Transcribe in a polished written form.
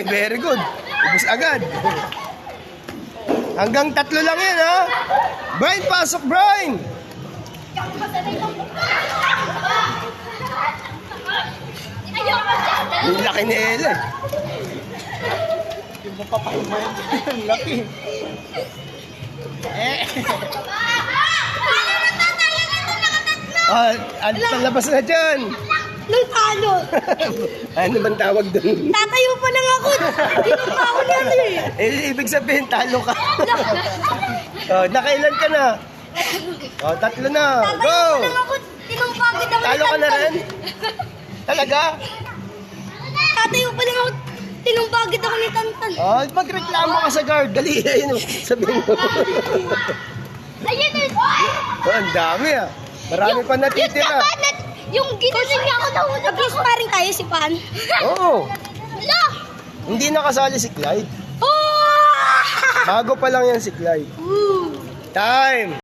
Very good. Ubus agad. Hanggang 3 lang yan, ha? Brian, pasok, Brian! Yung laki ni Ella. Yung mapapahimayan. Ang laki. Labas na dyan. Nang talo. Ano bang tawag doon? Tatayo pa lang ako. Hindi na pa ako nalo Ibig sabihin, talo ka. Nakailan ka na? 3 na. Go! Tatayo pa lang ako. Tinumpagod ako. Talo ka na rin? Talaga? Tatayo pa lang ako. Tinumpagod ako ni Tantan. Magreklamo ka sa guard. Dali, ayun. Sabihin mo. Ayun na. Ang dami, ah. Marami pa natitira. Yung ginasin niya ako na una. Nag-sparring tayo si Pan. Oo. Wala. Hindi nakasali si Clyde. Oh! Bago pa lang yan si Clyde. Time!